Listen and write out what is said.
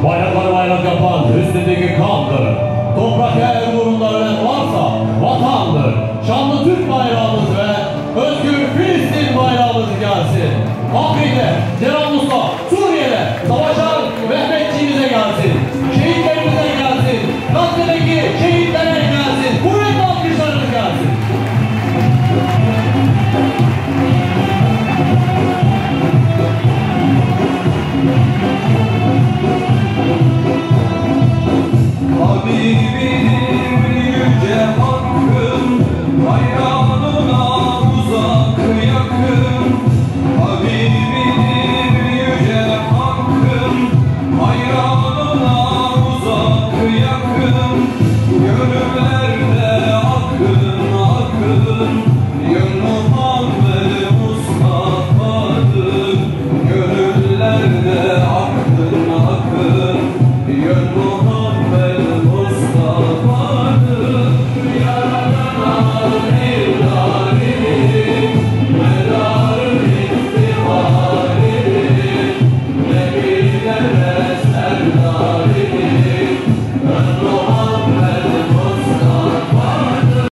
Bayrakları bayrak yapan üstündeki kandır. Toprak eğer uğrunda ölen varsa vatandır. Şanlı Türk bayrağımız ve özgür Filistin bayrağımız gelsin. Afrika'da, Cerrahmus'ta, Suriye'de savaşan Mehmetçiğimize gelsin. Şehitlerimize gelsin. Gazze'deki şehitlere gelsin. Kuvvetli alkışlarımız gelsin. Habibinim yüce hakkım, hayranına uzak yakın. Habibinim yüce hakkım, hayranına